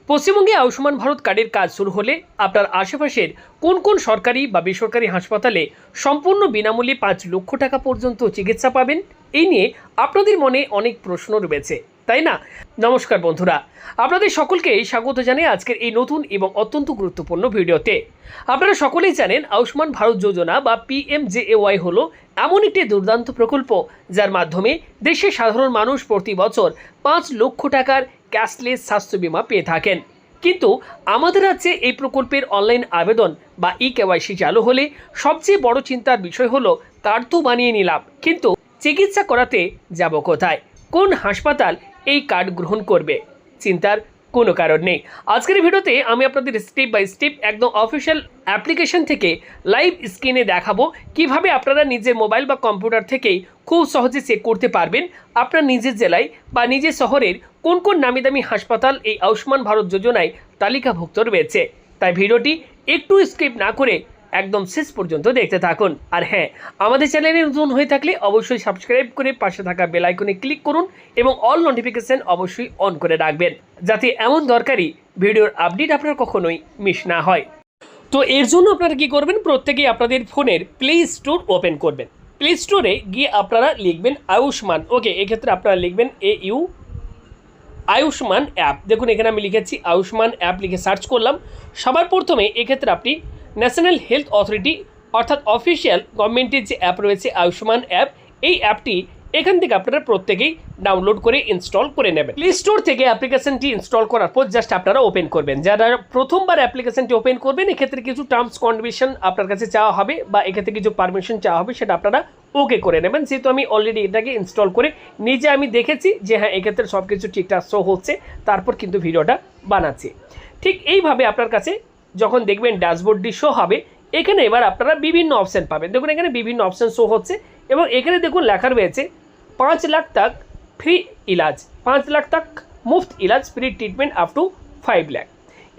পশ্চিমবঙ্গে আয়ুষ্মান ভারত কার্ডের কাজ শুরু হলে আপনার আশেপাশের কোন কোন সরকারি বা বেসরকারি হাসপাতালে সম্পূর্ণ বিনামূল্যে 5 লক্ষ টাকা পর্যন্ত চিকিৎসা পাবেন, এই নিয়ে আপনাদের মনে অনেক প্রশ্ন রয়েছে, তাই না? নমস্কার বন্ধুরা, আপনাদের সকলকে স্বাগত জানাই আজকের এই নতুন এবং অত্যন্ত গুরুত্বপূর্ণ ভিডিওতে। আপনারা সকলেই জানেন আয়ুষ্মান ভারত যোজনা বা PMJAY হলো এমন একটি দুর্দান্ত প্রকল্প যার মাধ্যমে দেশের সাধারণ মানুষ প্রতি বছর 5 লক্ষ টাকার ক্যাশলেস স্বাস্থ্য বিমা পেয়ে থাকেন। কিন্তু আমাদের রাজ্যে এই প্রকল্পের অনলাইন আবেদন বা KYC চালু হলে সবচেয়ে বড় চিন্তার বিষয় হলো কার্ড তো বানিয়ে নিলাম, কিন্তু চিকিৎসা করাতে যাব কোথায়, কোন হাসপাতাল এই কার্ড গ্রহণ করবে? চিন্তার কোনো কারণ নেই। আজকের ভিডিওতে আমি আপনাদের স্টেপ বাই স্টেপ একদম অফিসিয়াল অ্যাপ্লিকেশন থেকে লাইভ স্ক্রিনে দেখাবো কিভাবে আপনারা নিজের মোবাইল বা কম্পিউটার থেকেই খুব সহজে চেক করতে পারবেন আপনার নিজের জেলায় বা নিজের শহরের কোন কোন নামি দামি হাসপাতাল এই আয়ুষ্মান ভারত যোজনায় তালিকাভুক্ত রয়েছে। তাই ভিডিওটি একটু স্কিপ না করে একদম শেষ পর্যন্ত দেখতে থাকুন। আর হ্যাঁ, আমাদের চ্যানেলে নতুন হয়ে থাকলে অবশ্যই সাবস্ক্রাইব করে পাশে থাকা বেল আইকনে ক্লিক করুন এবং অল নোটিফিকেশন অবশ্যই অন করে রাখবেন, যাতে এমন দরকারি ভিডিওর আপডেট আপনার কখনোই মিস না হয়। তো এর জন্য আপনারা কী করবেন, প্রত্যেকেই আপনাদের ফোনের প্লে স্টোর ওপেন করবেন। প্লে স্টোরে গিয়ে আপনারা লিখবেন আয়ুষ্মান। ওকে, এক্ষেত্রে আপনারা লিখবেন আয়ুষ্মান অ্যাপ। দেখুন এখানে আমি লিখেছি আয়ুষ্মান অ্যাপ, লিখে সার্চ করলাম। সবার প্রথমে এক্ষেত্রে আপনি ন্যাশনাল হেলথ অথরিটি অর্থাৎ অফিসিয়াল গভর্নমেন্টের যে অ্যাপ রয়েছে আয়ুষ্মান অ্যাপ, এই অ্যাপটি এখান থেকে আপনারা প্রত্যেকেই ডাউনলোড করে ইনস্টল করে নেবেন। প্লে স্টোর থেকে অ্যাপ্লিকেশনটি ইনস্টল করার পর জাস্ট আপনারা ওপেন করবেন। যারা প্রথমবার অ্যাপ্লিকেশনটি ওপেন করবেন এক্ষেত্রে কিছু টার্মস কন্ডিশন আপনার কাছে চাওয়া হবে বা এক্ষেত্রে কিছু পারমিশন চাওয়া হবে, সেটা আপনারা ওকে করে নেবেন। যেহেতু আমি অলরেডি এটাকে ইনস্টল করে নিজে আমি দেখেছি যে হ্যাঁ এক্ষেত্রে সব কিছু ঠিকঠাক শো হচ্ছে, তারপর কিন্তু ভিডিওটা বানাচ্ছি। ঠিক এইভাবে আপনার কাছে যখন দেখবেন ড্যাশবোর্ডটি শো হবে, এখানে এবার আপনারা বিভিন্ন অপশান পাবেন। দেখুন এখানে বিভিন্ন অপশান শো হচ্ছে এবং এখানে দেখুন লেখা রয়েছে 5 লাখ तक ফ্রি ইলাজ, 5 লাখ तक মুফত ইলাজ, free treatment up to 5 lakh.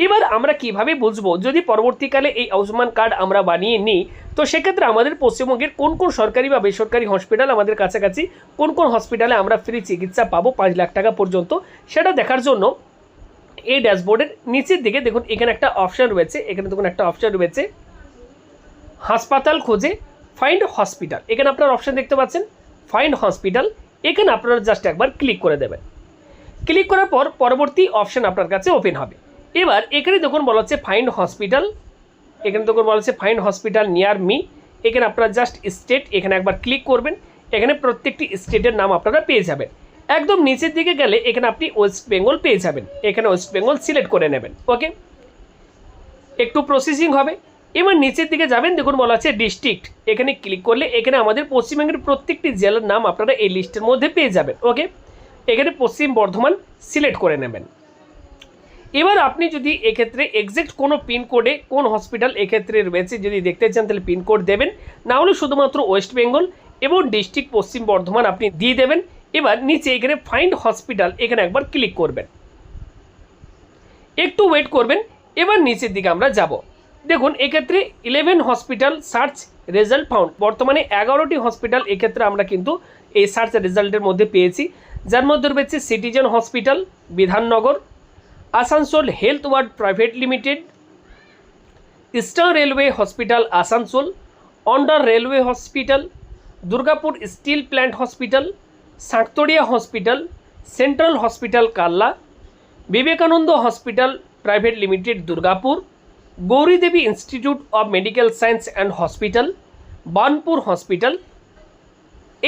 এবার আমরা কিভাবে বুঝবো যদি পরবর্তীকালে এই আয়ুষ্মান কার্ড আমরা বানিয়ে নিই, তো সেক্ষেত্রে আমাদের পশ্চিমবঙ্গের কোন কোন সরকারি বা বেসরকারি হসপিটাল আমাদের কাছাকাছি কোন কোন হসপিটালে আমরা ফ্রি চিকিৎসা পাবো 5 লাখ টাকা পর্যন্ত, সেটা দেখার জন্য এই ড্যাশবোর্ডের নিচের দিকে দেখুন এখানে একটা অপশান রয়েছে। এখানে দেখুন একটা অপশান রয়েছে হাসপাতাল খোঁজে ফাইন্ড হসপিটাল। এখানে আপনার অপশান দেখতে পাচ্ছেন ফাইন্ড হসপিটাল। এখানে আপনারা জাস্ট একবার ক্লিক করে দেবেন। ক্লিক করার পর পরবর্তী অপশান আপনার কাছে ওপেন হবে। এবার এখানে দেখুন বলা হচ্ছে ফাইন্ড হসপিটাল, এখানে দেখুন বলা হচ্ছে ফাইন্ড হসপিটাল নিয়ার মি। এখানে আপনারা জাস্ট স্টেট এখানে একবার ক্লিক করবেন। এখানে প্রত্যেকটি স্টেটের নাম আপনারা পেয়ে যাবেন। একদম নিচের দিকে গেলে এখানে আপনি ওয়েস্ট বেঙ্গল পেয়ে যাবেন। এখানে ওয়েস্ট বেঙ্গল সিলেক্ট করে নেবেন। ওকে, একটু প্রসেসিং হবে। এবার নিচের দিকে যাবেন, দেখুন বলা আছে ডিস্ট্রিক্ট। এখানে ক্লিক করলে এখানে আমাদের পশ্চিমবঙ্গের প্রত্যেকটি জেলার নাম আপনারা এই লিস্টের মধ্যে পেয়ে যাবেন। ওকে, এখানে পশ্চিম বর্ধমান সিলেক্ট করে নেবেন। এবার আপনি যদি এক্ষেত্রে এক্সাক্ট কোনো পিনকোডে কোন হসপিটাল এক্ষেত্রে রয়েছে যদি দেখতে চান তাহলে পিনকোড দেবেন, না হলে শুধুমাত্র ওয়েস্ট বেঙ্গল এবং ডিস্ট্রিক্ট পশ্চিম বর্ধমান আপনি দিয়ে দেবেন। এবার নিচে এখানে ফাইন্ড হসপিটাল এখানে একবার ক্লিক করবেন, একটু ওয়েট করবেন। এবার নিচের দিকে আমরা যাব। দেখুন এক্ষেত্রে 11 হসপিটাল সার্চ রেজাল্ট ফাউন্ড, বর্তমানে 11টি হসপিটাল এক্ষেত্রে আমরা কিন্তু এই সার্চ রেজাল্টের মধ্যে পেয়েছি, যার মধ্যে রয়েছে citizen hospital Bidhannagar, Asansol health ward private limited, eastern railway hospital Asansol, Andal railway hospital, Durgapur steel plant hospital, Sanktoria hospital, central hospital Kalla, Vivekananda hospital private limited Durgapur, Gauri Devi institute of medical science and hospital, Burnpur hospital.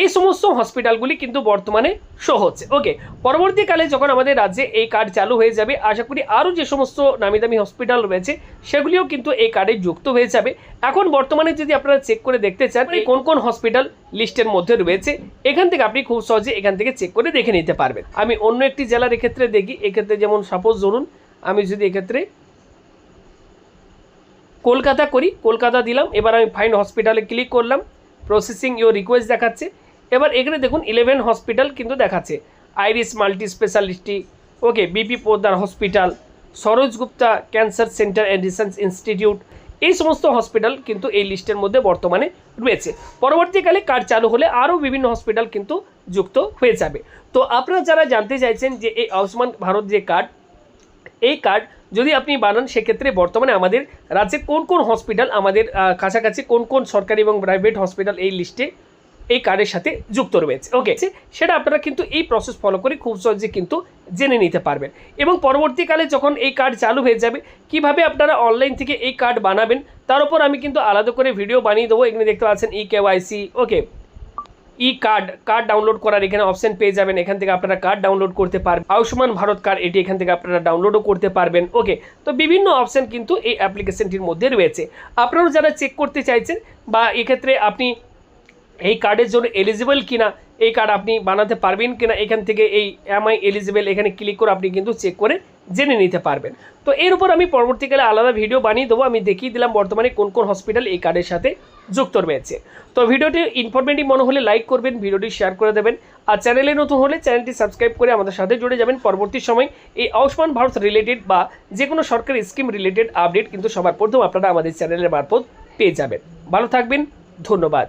এই সমস্ত হসপিটালগুলি কিন্তু বর্তমানে শো হচ্ছে। ওকে, পরবর্তীকালে যখন আমাদের রাজ্যে এই কার্ড চালু হয়ে যাবে, আশা করি আরও যে সমস্ত নামি দামি হসপিটাল রয়েছে সেগুলিও কিন্তু এই কার্ডে যুক্ত হয়ে যাবে। এখন বর্তমানে যদি আপনারা চেক করে দেখতে চান কোন কোন হসপিটাল লিস্টের মধ্যে রয়েছে, এখান থেকে আপনি খুব সহজে এখান থেকে চেক করে দেখে নিতে পারবেন। আমি অন্য একটি জেলার এক্ষেত্রে দেখি, এক্ষেত্রে যেমন সাপোজ ধরুন আমি যদি এক্ষেত্রে কলকাতা করি, কলকাতা দিলাম। এবার আমি ফাইন্ড হসপিটালে ক্লিক করলাম, প্রসেসিং ইউর রিকোয়েস্ট দেখাচ্ছে। এবার এখানে দেখুন 11 হসপিটাল কিন্তু দেখাচ্ছে, iris multi speciality, okay, BP Poddar hospital, Saroj Gupta cancer centre and research institute, এই সমস্ত হসপিটাল কিন্তু এই লিস্টের মধ্যে বর্তমানে রয়েছে। পরবর্তীকালে কার্ড চালু হলে আরও বিভিন্ন হসপিটাল কিন্তু যুক্ত হয়ে যাবে। তো আপনারা যারা জানতে চাইছেন যে এই আয়ুষ্মান ভারত যে কার্ড এই কার্ড যদি আপনি বানান সেক্ষেত্রে বর্তমানে আমাদের রাজ্যে কোন কোন হসপিটাল, আমাদের কাছাকাছি কোন কোন সরকারি এবং প্রাইভেট হসপিটাল এই লিস্টে এই কার্ডের সাথে যুক্ত রয়েছে, ওকে, সেটা আপনারা কিন্তু এই প্রসেস ফলো করে খুব সহজে কিন্তু জেনে নিতে পারবেন। এবং পরবর্তীকালে যখন এই কার্ড চালু হয়ে যাবে, কিভাবে আপনারা অনলাইন থেকে এই কার্ড বানাবেন তার উপর আমি কিন্তু আলাদা করে ভিডিও বানিয়ে দেবো। এখানে দেখতে পাচ্ছেন KYC, ওকে, কার্ড ডাউনলোড করার এখানে অপশন পেয়ে যাবেন। এখান থেকে আপনারা কার্ড ডাউনলোড করতে পারবেন। আয়ুষ্মান ভারত কার্ড এটি এখান থেকে আপনারা ডাউনলোডও করতে পারবেন, ওকে। তো বিভিন্ন অপশন কিন্তু এই অ্যাপ্লিকেশনটির মধ্যে রয়েছে। আপনারাও যারা চেক করতে চাইছেন বা এক্ষেত্রে আপনি এই কার্ডের জন্য এলিজিবল কিনা, এই কার্ড আপনি বানাতে পারবেন কিনা, এখান থেকে এই এমআই এলিজিবল এখানে ক্লিক করে আপনি কিন্তু চেক করে জেনে নিতে পারবেন। তো এর উপর আমি পরবর্তীকালে আলাদা ভিডিও বানিয়ে দেবো। আমি দেখিয়ে দিলাম বর্তমানে কোন কোন হসপিটাল এই কার্ডের সাথে যুক্ত রয়েছে। তো ভিডিওটি ইনফরমেটিভ মনে হলে লাইক করবেন, ভিডিওটি শেয়ার করে দেবেন, আর চ্যানেলে নতুন হলে চ্যানেলটি সাবস্ক্রাইব করে আমাদের সাথে জুড়ে যাবেন। পরবর্তী সময় এই আয়ুষ্মান ভারত রিলেটেড বা যে কোনো সরকারি স্কিম রিলেটেড আপডেট কিন্তু সবার প্রথম আপনারা আমাদের চ্যানেলের মারফত পেয়ে যাবেন। ভালো থাকবেন, ধন্যবাদ।